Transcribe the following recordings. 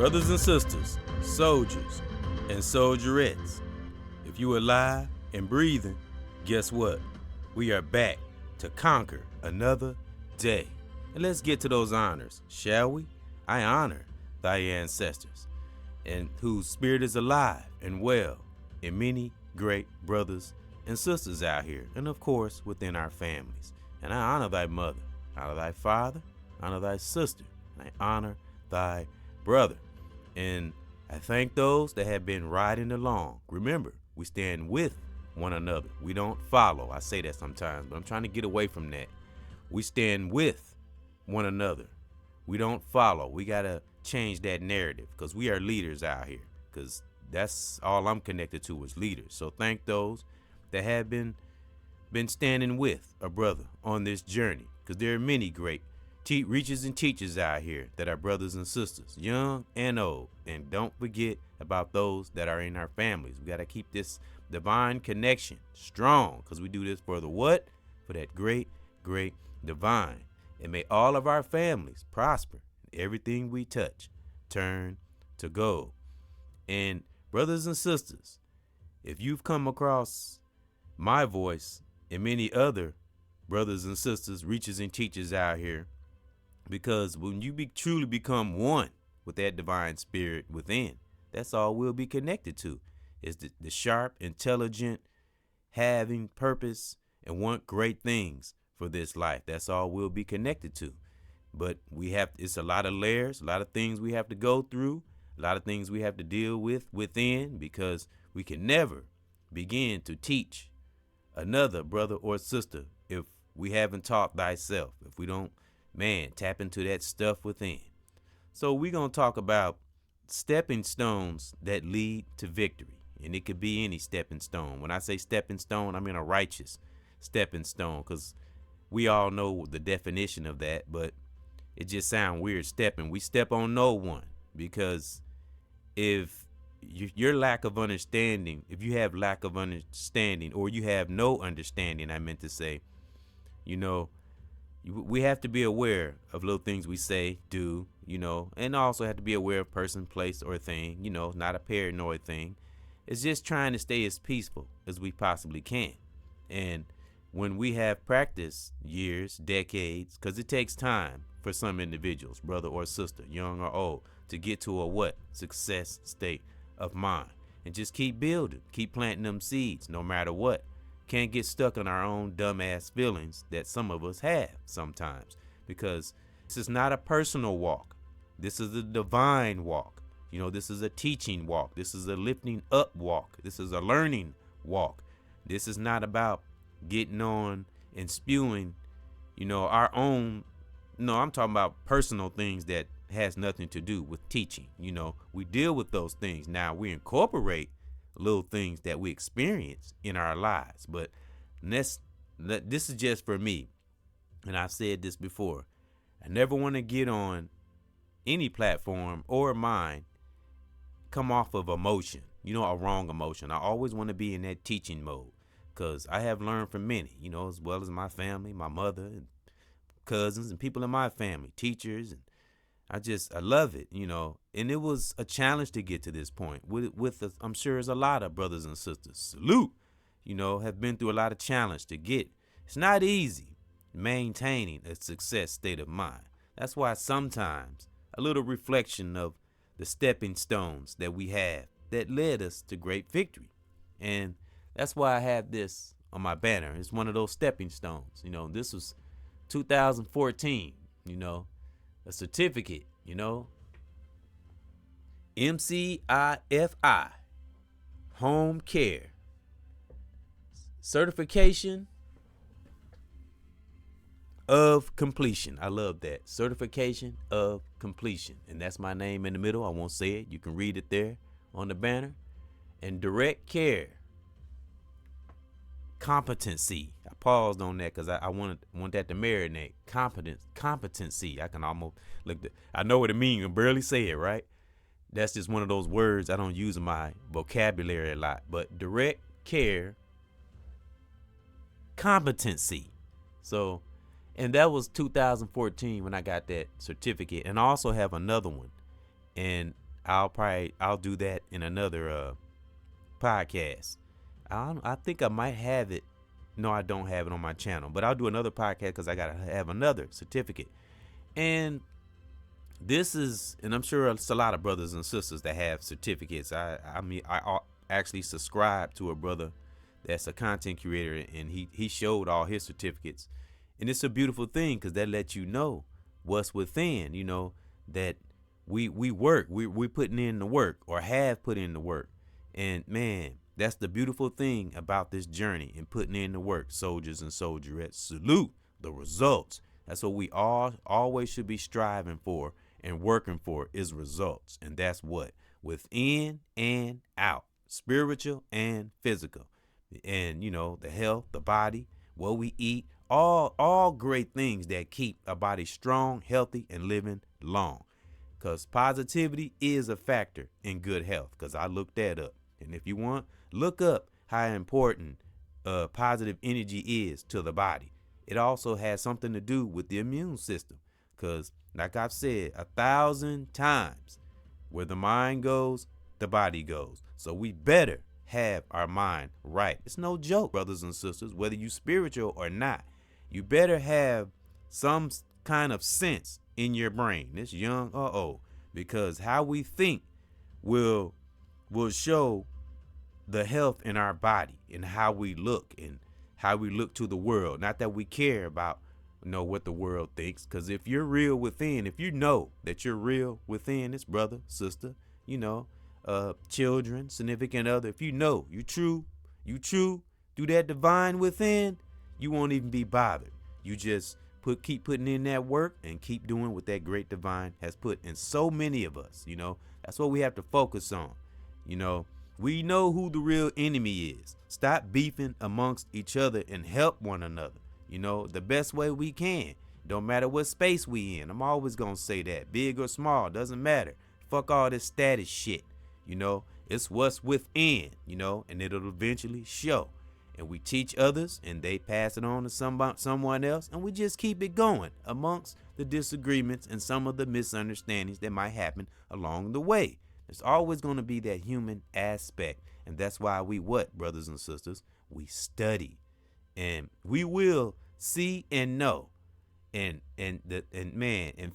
Brothers and sisters, soldiers and soldierettes, if you are alive and breathing, guess what? We are back to conquer another day. And let's get to those honors, shall we? I honor thy ancestors, and whose spirit is alive and well, and many great brothers and sisters out here, and of course within our families. And I honor thy mother, honor thy father, honor thy sister, and I honor thy brother. And I thank those that have been riding along. Remember, we stand with one another. We don't follow. I say that sometimes, but I'm trying to get away from that. We stand with one another. We don't follow. We got to change that narrative, because we are leaders out here, because that's all I'm connected to is leaders. So thank those that have been standing with a brother on this journey, because there are many great reachers and teachers out here that are brothers and sisters, young and old. And don't forget about those that are in our families. We got to keep this divine connection strong, because we do this for the what? For that great, great divine. And may all of our families prosper, and everything we touch turn to gold. And brothers and sisters, if you've come across my voice and many other brothers and sisters, reachers and teachers out here, because when you truly become one with that divine spirit within, that's all we'll be connected to, is the sharp, intelligent, having purpose and want great things for this life. That's all we'll be connected to. But it's a lot of layers, a lot of things we have to go through, a lot of things we have to deal with within, because we can never begin to teach another brother or sister if we haven't taught thyself, if we don't tap into that stuff within. So we're going to talk about stepping stones that lead to victory. And it could be any stepping stone. When I say stepping stone, I mean a righteous stepping stone, because we all know the definition of that, but it just sounds weird stepping. We step on no one, because if your lack of understanding, if you have lack of understanding, or you have no understanding, I meant to say, we have to be aware of little things we say, do, and also have to be aware of person, place, or thing, not a paranoid thing. It's just trying to stay as peaceful as we possibly can. And when we have practiced years, decades, because it takes time for some individuals, brother or sister, young or old, to get to a success state of mind. And just keep building, keep planting them seeds, no matter what. Can't get stuck on our own dumbass feelings that some of us have sometimes, because this is not a personal walk. This is a divine walk. This is a teaching walk. This is a lifting up walk. This is a learning walk. This is not about getting on and spewing, our own. No, I'm talking about personal things that has nothing to do with teaching. We deal with those things. Now we incorporate little things that we experience in our lives, but this is just for me, and I've said this before. I never want to get on any platform or mine come off of emotion, a wrong emotion. I always want to be in that teaching mode, because I have learned from many, as well as my family, my mother and cousins and people in my family, teachers, and I love it, and it was a challenge to get to this point I'm sure there's a lot of brothers and sisters, salute, have been through a lot of challenge to get. It's not easy maintaining a success state of mind. That's why sometimes a little reflection of the stepping stones that we have that led us to great victory. And that's why I have this on my banner. It's one of those stepping stones. This was 2014, a certificate, MCIFI, home care, certification of completion. I love that. Certification of completion. And that's my name in the middle. I won't say it. You can read it there on the banner. And direct care competency. I paused on that because I want that to marinate. Competency. I can almost I know what it means. I can barely say it, right? That's just one of those words I don't use in my vocabulary a lot. But direct care competency. So, and that was 2014 when I got that certificate. And I also have another one. And I'll do that in another podcast. I think I might have it. No, I don't have it on my channel, but I'll do another podcast because I gotta have another certificate. And and I'm sure it's a lot of brothers and sisters that have certificates. I actually subscribe to a brother that's a content creator, and he showed all his certificates, and it's a beautiful thing because that lets you know what's within. You know that we work, we putting in the work or have put in the work, and man, that's the beautiful thing about this journey and putting in the work. Soldiers and soldierettes, salute the results. That's what we all always should be striving for and working for is results. And that's what? Within and out, spiritual and physical. And, you know, the health, the body, what we eat, all great things that keep a body strong, healthy, and living long. Because positivity is a factor in good health, because I looked that up. And if you want, look up how important positive energy is to the body. It also has something to do with the immune system, because like I've said 1,000 times, where the mind goes, the body goes. So we better have our mind right. It's no joke, brothers and sisters, whether you spiritual or not. You better have some kind of sense in your brain. It's young or old, because how we think will show the health in our body and how we look and how we look to the world. Not that we care about what the world thinks, because if you're real within, if you know that you're real within, it's brother, sister, children, significant other, if you know you true through that divine within, you won't even be bothered. You just keep putting in that work and keep doing what that great divine has put in so many of us. That's what we have to focus on. We know who the real enemy is. Stop beefing amongst each other and help one another, the best way we can. Don't matter what space we in. I'm always going to say that. Big or small, doesn't matter. Fuck all this status shit. It's what's within, and it'll eventually show. And we teach others and they pass it on to someone else. And we just keep it going amongst the disagreements and some of the misunderstandings that might happen along the way. There's always going to be that human aspect. And that's why we brothers and sisters? We study. And we will see and know and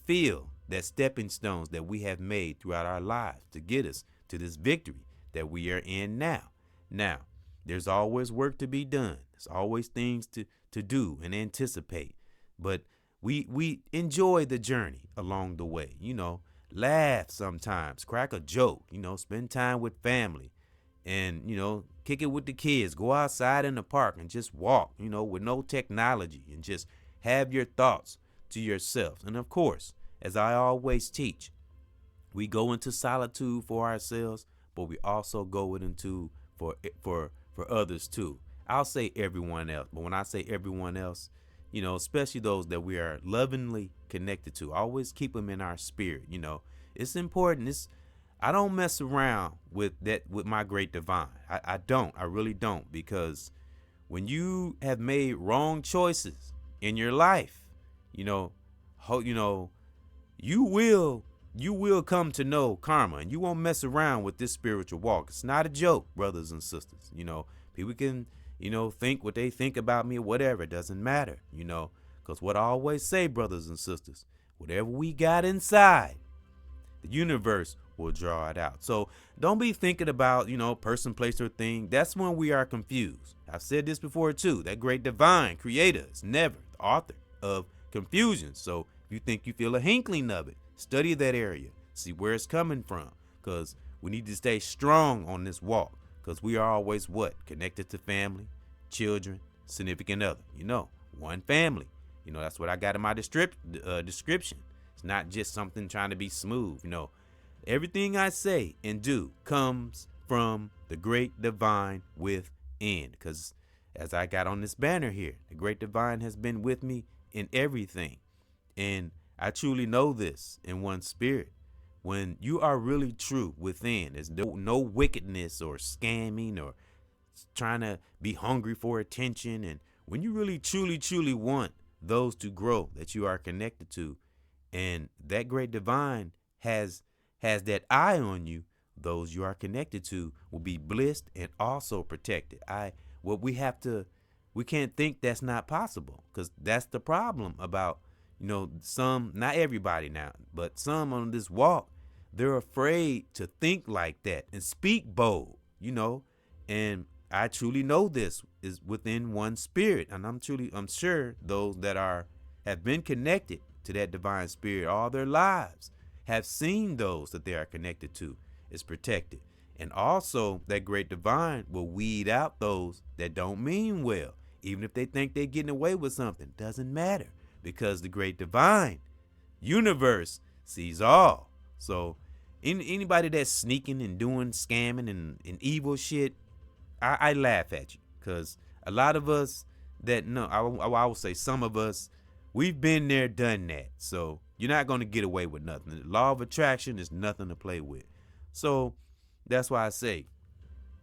feel that stepping stones that we have made throughout our lives to get us to this victory that we are in now. Now, there's always work to be done. There's always things to do and anticipate. But we enjoy the journey along the way. Laugh sometimes, crack a joke, spend time with family and, kick it with the kids, go outside in the park and just walk, with no technology, and just have your thoughts to yourself. And of course, as I always teach, we go into solitude for ourselves, but we also go into for others too. I'll say everyone else, but when I say everyone else, especially those that we are lovingly connected to, always keep them in our spirit. It's important. I don't mess around with my great divine. I don't. I really don't, because when you have made wrong choices in your life, you will come to know karma, and you won't mess around with this spiritual walk. It's not a joke, brothers and sisters. People can think what they think about me or whatever. It doesn't matter, because what I always say, brothers and sisters, whatever we got inside, the universe will draw it out. So don't be thinking about, person, place, or thing. That's when we are confused. I've said this before too. That great divine creator is never the author of confusion. So if you think you feel a inkling of it, study that area, see where it's coming from, because we need to stay strong on this walk, because we are always connected to family, children, significant other, one family. That's what I got in my description. It's not just something trying to be smooth. Everything I say and do comes from the great divine within, because as I got on this banner here, the great divine has been with me in everything. And I truly know this in one spirit. When you are really true within, there's no wickedness or scamming or trying to be hungry for attention. And when you really, truly, truly want those to grow that you are connected to, and that great divine has has that eye on you, those you are connected to will be blessed and also protected. What we can't think that's not possible, because that's the problem about, some, not everybody now, but some on this walk, they're afraid to think like that and speak bold, and I truly know this is within one spirit, and I'm sure those that have been connected to that divine spirit all their lives have seen those that they are connected to is protected. And also that great divine will weed out those that don't mean well. Even if they think they're getting away with something, doesn't matter, because the great divine universe sees all. So anybody that's sneaking and doing scamming and evil shit, I laugh at you, because a lot of us that know, I will say some of us, we've been there, done that. So you're not going to get away with nothing. The law of attraction is nothing to play with. So that's why I say,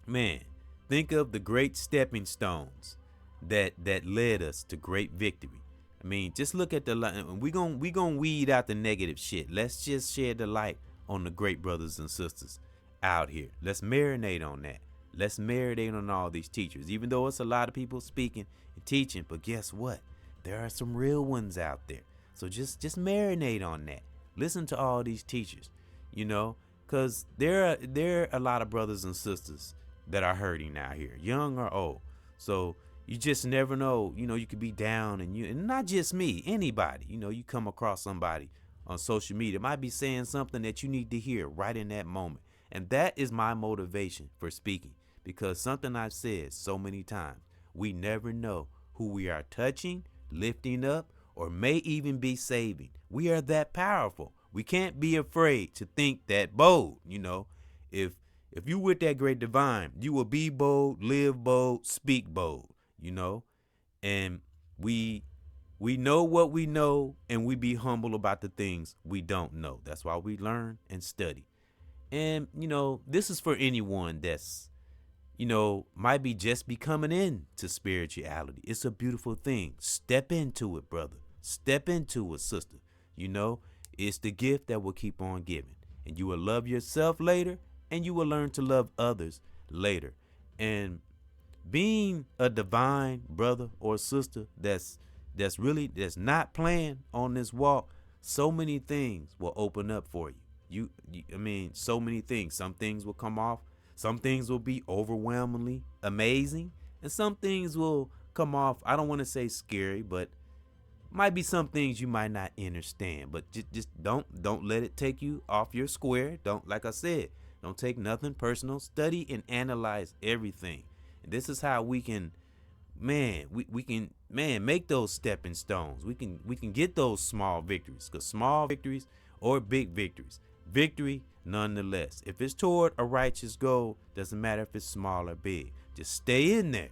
man, think of the great stepping stones that led us to great victory. I mean, just look at the light. We gonna weed out the negative shit. Let's just shed the light on the great brothers and sisters out here. Let's marinate on that. Let's marinate on all these teachers, even though it's a lot of people speaking and teaching. But guess what? There are some real ones out there. So just marinate on that. Listen to all these teachers, because there are a lot of brothers and sisters that are hurting out here, young or old. So you just never know. You could be down, and not just me, anybody. You come across somebody on social media, might be saying something that you need to hear right in that moment. And that is my motivation for speaking, because something I've said so many times, we never know who we are touching, lifting up, or may even be saving. We are that powerful. We can't be afraid to think that bold. If you with that great divine, you will be bold, live bold, speak bold. And we know what we know, and we be humble about the things we don't know. That's why we learn and study. And this is for anyone that's might be just becoming into spirituality. It's a beautiful thing. Step into it, brother. Step into it, sister. It's the gift that will keep on giving. And you will love yourself later, and you will learn to love others later. And being a divine brother or sister that's not playing on this walk, so many things will open up for you. So many things. Some things will come off. Some things will be overwhelmingly amazing, and some things will come off, I don't want to say scary, but might be some things you might not understand. But just don't let it take you off your square. Don't, like I said, don't take nothing personal. Study and analyze everything. And this is how we can, we can make those stepping stones. We can get those small victories, because small victories or big victories, victory nonetheless. If it's toward a righteous goal, doesn't matter if it's small or big. Just stay in there,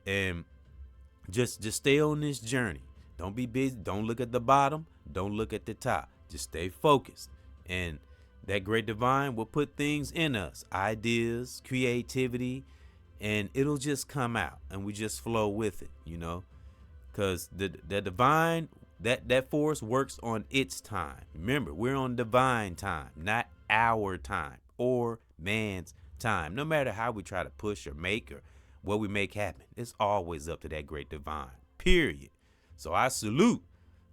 and just stay on this journey. Don't be busy. Don't look at the bottom. Don't look at the top. Just stay focused. And that great divine will put things in us, ideas, creativity, and it'll just come out, and we just flow with it, because the divine, that force works on its time. Remember, we're on divine time, not our time or man's time. No matter how we try to push or make or what we make happen, it's always up to that great divine, period. So I salute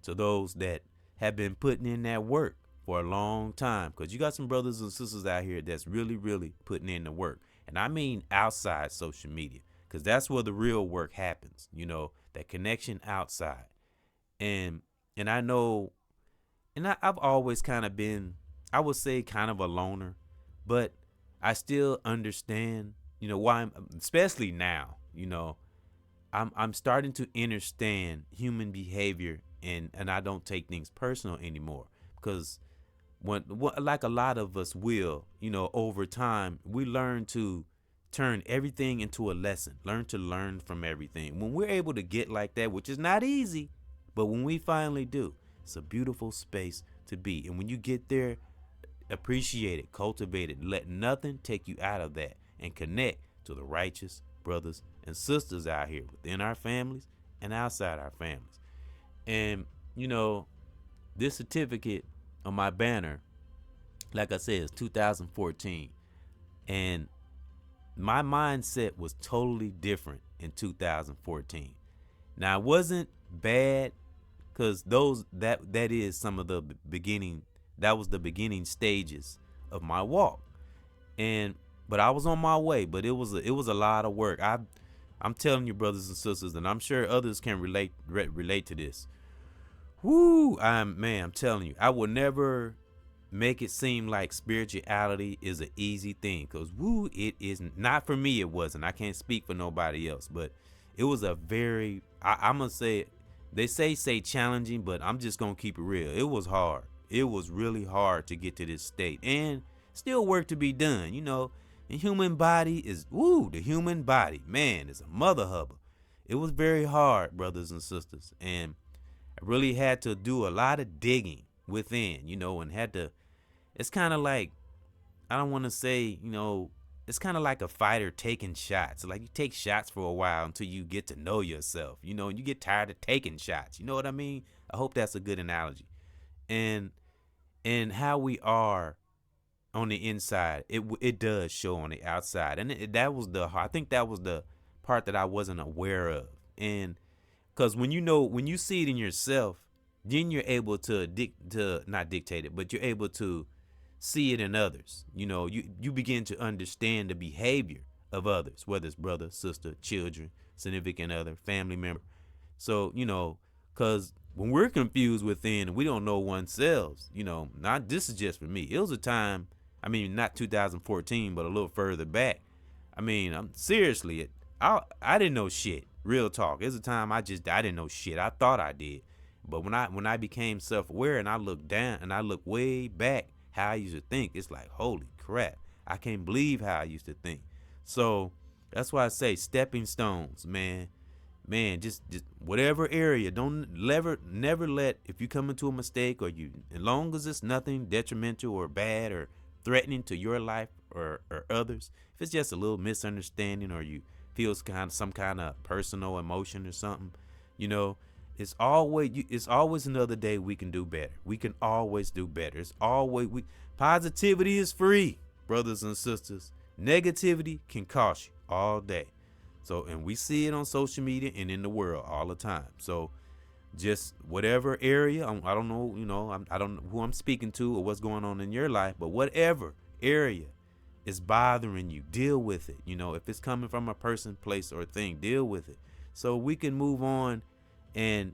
to those that have been putting in that work for a long time, because you got some brothers and sisters out here that's really, really putting in the work. And I mean outside social media, because that's where the real work happens, that connection outside. And I know, and I've always kind of been, I would say, kind of a loner, but I still understand, why especially now, I'm starting to understand human behavior, and I don't take things personal anymore, because like a lot of us will, over time, we learn to turn everything into a lesson, learn to learn from everything. When we're able to get like that, which is not easy, but when we finally do, it's a beautiful space to be. And when you get there, appreciate it, cultivate it, let nothing take you out of that, and connect to the righteous brothers and sisters out here within our families and outside our families. And, this certificate on my banner Like I said, it's 2014, and my mindset was totally different in 2014. Now it wasn't bad, because those that is some of the beginning. That was the beginning stages of my walk, and but I was on my way. But it was a lot of work. I'm telling you, brothers and sisters, and I'm sure others can relate to this. Whoo, I'm telling you, I will never make it seem like spirituality is an easy thing, because woo, it isn't. Not for me, it wasn't. I can't speak for nobody else, but it was a very, I'm gonna say, they say challenging, but I'm just gonna keep it real. It was hard. It was really hard to get to this state, and still work to be done. The human body is, the human body, man, is a mother hubber. It was very hard, brothers and sisters, and I really had to do a lot of digging within, and had to. It's kind of like, I don't want to say, it's kind of like a fighter taking shots. Like, you take shots for a while until you get to know yourself, and you get tired of taking shots. You know what I mean? I hope that's a good analogy. And how we are on the inside, it does show on the outside. And I think that was the part that I wasn't aware of. And because when you see it in yourself, then you're able to not dictate it, but you're able to see it in others. You begin to understand the behavior of others, whether it's brother, sister, children, significant other, family member. So, because when we're confused within and we don't know oneself, not this is just for me. It was a time, not 2014, but a little further back. I'm seriously, I didn't know shit. Real talk. It was a time I didn't know shit. I thought I did. But when I became self-aware and I looked down and I looked way back how I used to think, it's like, holy crap, I can't believe how I used to think. So that's why I say stepping stones, man. Just whatever area, don't never let, if you come into a mistake, or as long as it's nothing detrimental or bad or threatening to your life or others, if it's just a little misunderstanding or you feel some kind of personal emotion or something, it's always another day we can do better. We can always do better. It's always positivity is free, brothers and sisters. Negativity can cost you all day. So, and we see it on social media and in the world all the time. So, just whatever area, I don't know, I don't know who I'm speaking to or what's going on in your life, but whatever area is bothering you, deal with it. If it's coming from a person, place, or thing, deal with it, so we can move on and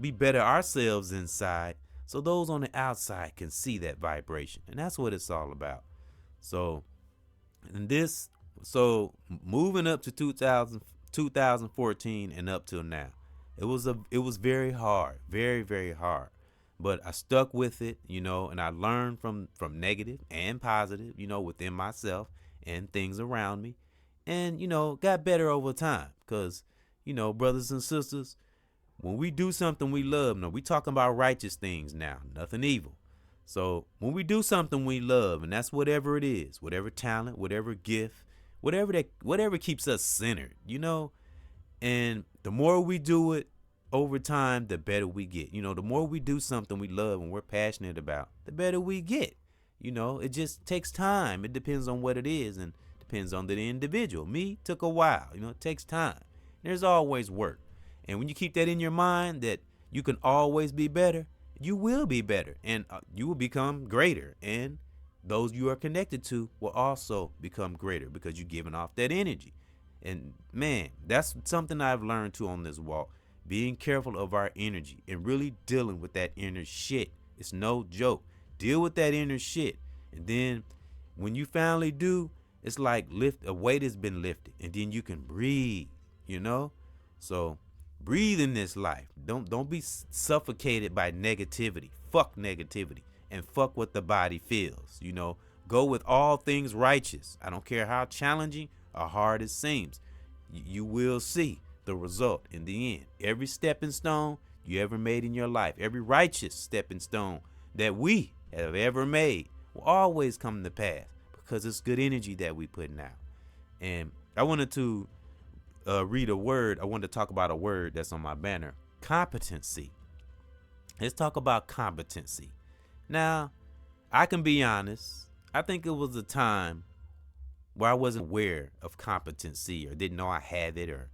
be better ourselves inside, so those on the outside can see that vibration. And that's what it's all about. So moving up to 2014 and up till now, it was very hard, very, very hard, but I stuck with it, and I learned from negative and positive, within myself and things around me, and got better over time. Because brothers and sisters, when we do something we love, we talking about righteous things now, nothing evil. So when we do something we love, and that's whatever it is, whatever talent, whatever gift, whatever keeps us centered, and the more we do it over time, the better we get. The more we do something we love and we're passionate about, the better we get. It just takes time. It depends on what it is and depends on the individual. Me, took a while. It takes time. There's always work. And when you keep that in your mind, that you can always be better, you will be better, and you will become greater. And those you are connected to will also become greater, because you're giving off that energy. And man, that's something I've learned too on this walk. Being careful of our energy and really dealing with that inner shit. It's no joke. Deal with that inner shit. And then when you finally do, it's like a weight has been lifted, and then you can breathe, So breathe in this life. Don't be suffocated by negativity. Fuck negativity and fuck what the body feels. Go with all things righteous. I don't care how challenging or hard it seems. You will see the result in the end. Every stepping stone you ever made in your life, every righteous stepping stone that we have ever made, will always come to pass, because it's good energy that we putting out. And I wanted to read a word. I wanted to talk about a word that's on my banner: competency. Let's talk about competency. Now, I can be honest. I think it was a time where I wasn't aware of competency or didn't know I had it, or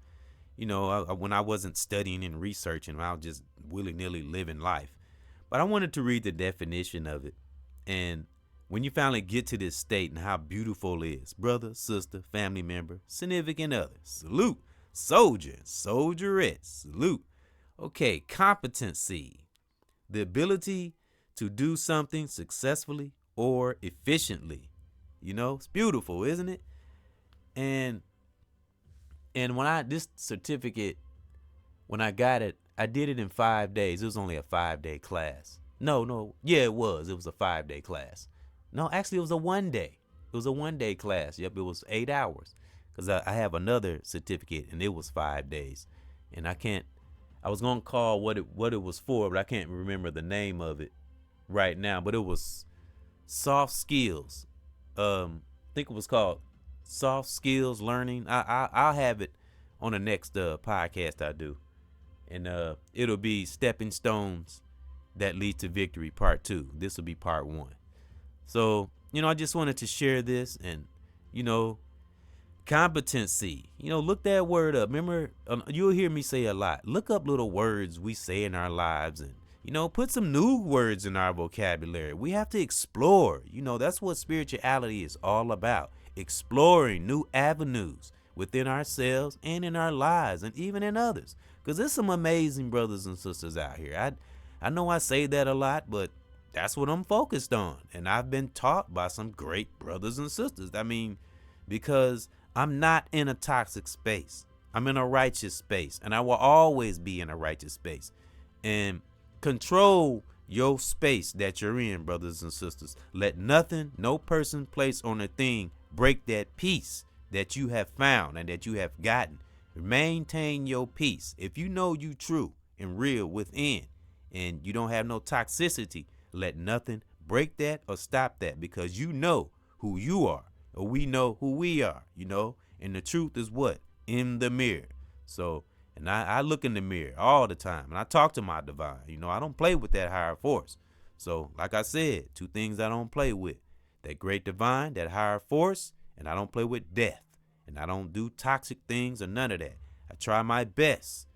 when I wasn't studying and researching, I was just willy-nilly living life. But I wanted to read the definition of it. And when you finally get to this state and how beautiful it is, brother, sister, family member, significant other, salute. Soldier, soldierette, salute. Okay, competency, the ability to do something successfully or efficiently. It's beautiful, isn't it? And when this certificate, when I got it, I did it in 5 days. It was only a 5-day class. No, yeah, it was a 5-day class. No, actually, it was a 1-day. It was a 1-day class. Yep, it was 8 hours. Because I have another certificate, and it was 5 days. And I was going to call what it was for, but I can't remember the name of it right now. But it was soft skills. I think it was called soft skills learning. I'll have it on the next podcast I do. And it'll be Stepping Stones That Lead to Victory, Part 2. This will be Part 1. So, I just wanted to share this. And, competency. Look that word up. Remember, you'll hear me say a lot. Look up little words we say in our lives and, put some new words in our vocabulary. We have to explore. That's what spirituality is all about. Exploring new avenues within ourselves and in our lives and even in others. Because there's some amazing brothers and sisters out here. I know I say that a lot, but that's what I'm focused on. And I've been taught by some great brothers and sisters. Because I'm not in a toxic space. I'm in a righteous space. And I will always be in a righteous space. And control your space that you're in, brothers and sisters. Let nothing, no person, place, or thing break that peace that you have found and that you have gotten. Maintain your peace. If you know you true and real within and you don't have no toxicity, let nothing break that or stop that, because you know who you are, or we know who we are, and the truth is what? In the mirror. So, and I look in the mirror all the time and I talk to my divine. I don't play with that higher force. So, like I said, 2 things I don't play with: that great divine, that higher force, and I don't play with death. And I don't do toxic things or none of that. I try my best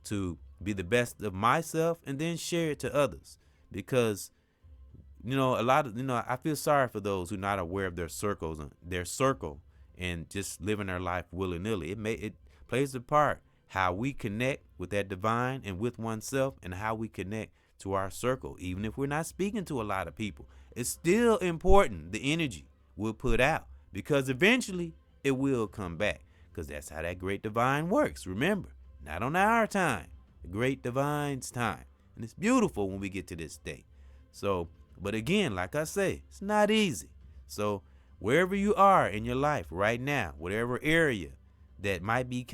to be the best of myself and then share it to others. Because, I feel sorry for those who are not aware of their circle and just living their life willy-nilly. It plays a part how we connect with that divine and with oneself, and how we connect to our circle. Even if we're not speaking to a lot of people, it's still important, the energy we'll put out, because eventually it will come back, because that's how that great divine works. Remember, not on our time, the great divine's time. And it's beautiful when we get to this state. So, but again, like I say, it's not easy. So wherever you are in your life right now, whatever area that might be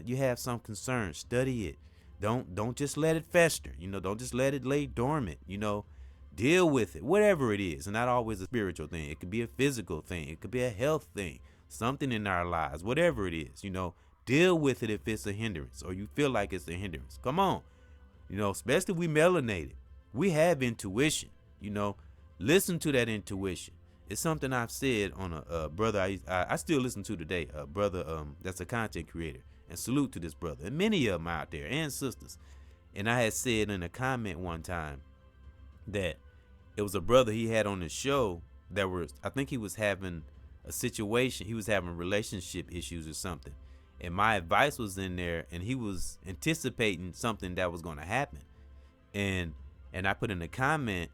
you have some concern, study it. Don't just let it fester. Don't just let it lay dormant. Deal with it, whatever it is. And not always a spiritual thing. It could be a physical thing. It could be a health thing. Something in our lives, whatever it is, deal with it if it's a hindrance or you feel like it's a hindrance. Come on. Especially we melanated. We have intuition, listen to that intuition. It's something I've said on a brother I still listen to today, a brother that's a content creator. And salute to this brother and many of them out there and sisters. And I had said in a comment one time that it was a brother he had on his show I think he was having a situation, he was having relationship issues or something. And my advice was in there, and he was anticipating something that was going to happen. And I put in a comment,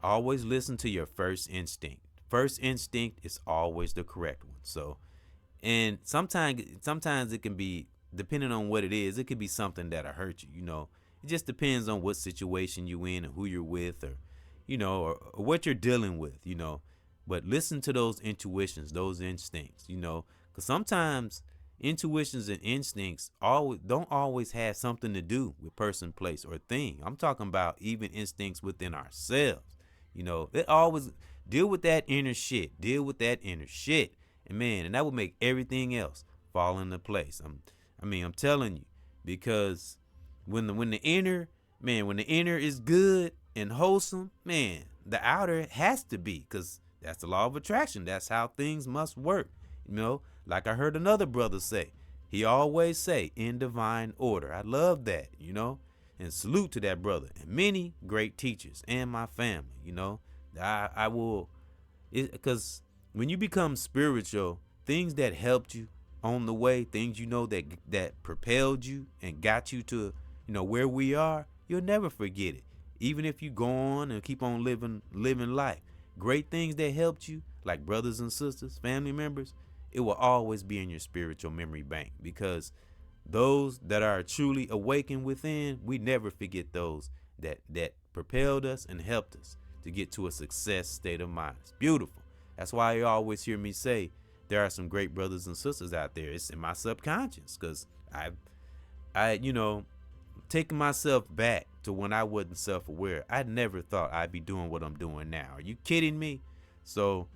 always listen to your first instinct. First instinct is always the correct one. So, and sometimes it can be, depending on what it is, it could be something that'll hurt you. It just depends on what situation you in and who you're with, or or what you're dealing with, But listen to those intuitions, those instincts, because sometimes intuitions and instincts don't always have something to do with person, place, or thing. I'm talking about even instincts within ourselves. It always deal with that inner shit. And man, and that will make everything else fall into place. I'm telling you, because when the inner is good, and wholesome, man, the outer has to be, because that's the law of attraction. That's how things must work. You know, like I heard another brother say, he always say, in divine order. I love that, you know, and salute to that brother and many great teachers and my family, you know. I will, because when you become spiritual, things that helped you on the way, things you know that propelled you and got you to, you know, where we are, you'll never forget it. Even if you go on and keep on living life, great things that helped you, like brothers and sisters, family members, it will always be in your spiritual memory bank, because those that are truly awakened within, we never forget those that propelled us and helped us to get to a success state of mind. It's beautiful. That's why you always hear me say there are some great brothers and sisters out there. It's in my subconscious, because I you know, taking myself back to when I wasn't self-aware, I never thought I'd be doing what I'm doing now. Are you kidding me? So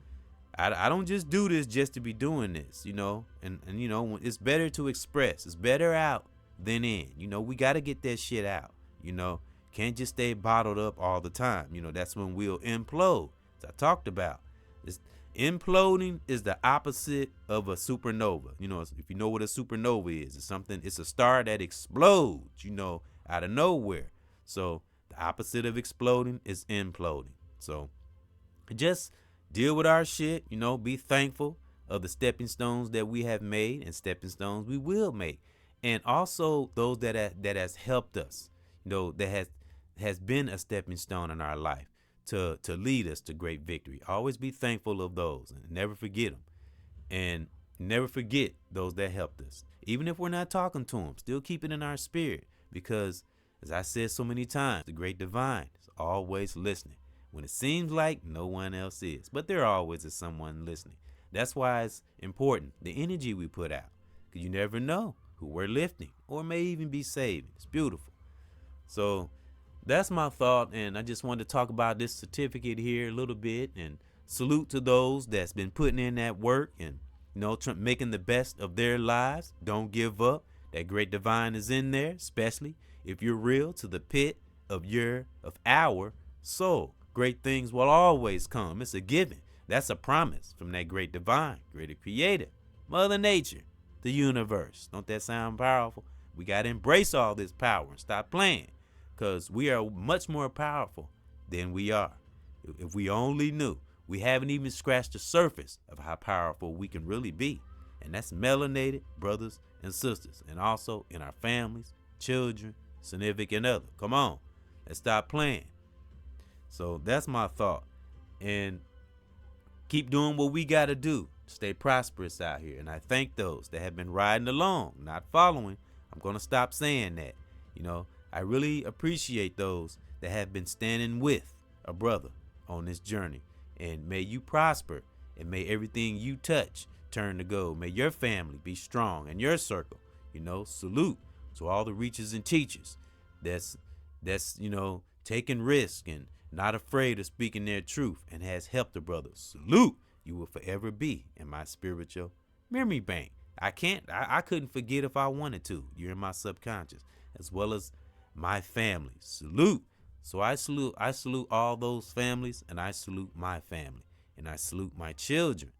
I don't just do this just to be doing this, you know, and you know, it's better to express. It's better out than in. You know, we got to get that shit out. You know, can't just stay bottled up all the time. You know, that's when we'll implode, as I talked about. Imploding is the opposite of a supernova. You know, if you know what a supernova is, it's a star that explodes, you know, out of nowhere. So the opposite of exploding is imploding. So just deal with our shit, you know, be thankful of the stepping stones that we have made and stepping stones we will make. And also those that has helped us, you know, that has been a stepping stone in our life to lead us to great victory. Always be thankful of those and never forget them. And never forget those that helped us. Even if we're not talking to them, still keep it in our spirit, because as I said so many times, the great divine is always listening when it seems like no one else is, but there always is someone listening. That's why it's important, the energy we put out, because you never know who we're lifting or may even be saving. It's beautiful. So that's my thought, and I just wanted to talk about this certificate here a little bit, and salute to those that's been putting in that work and, you know, making the best of their lives. Don't give up. That great divine is in there, especially if you're real to the pit of our soul. Great things will always come. It's a given. That's a promise from that great divine, greater creator, Mother Nature, the universe. Don't that sound powerful? We got to embrace all this power and stop playing, because we are much more powerful than we are. If we only knew, we haven't even scratched the surface of how powerful we can really be. And that's melanated brothers and sisters, and also in our families, children, significant other. Come on, let's stop playing. So that's my thought. And keep doing what we got to do. Stay prosperous out here. And I thank those that have been riding along, not following. I'm going to stop saying that. You know, I really appreciate those that have been standing with a brother on this journey. And may you prosper, and may everything you touch turn to gold. May your family be strong and your circle. You know, salute to all the reachers and teachers that's you know, taking risk and not afraid of speaking their truth and has helped the brothers. Salute. You will forever be in my spiritual memory bank. I couldn't forget if I wanted to. You're in my subconscious, as well as my family. Salute. So I salute all those families, and I salute my family, and I salute my children.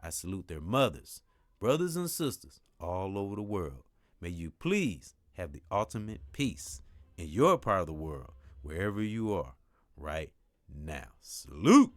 I salute their mothers, brothers and sisters all over the world. May you please have the ultimate peace in your part of the world, wherever you are right now. Salute.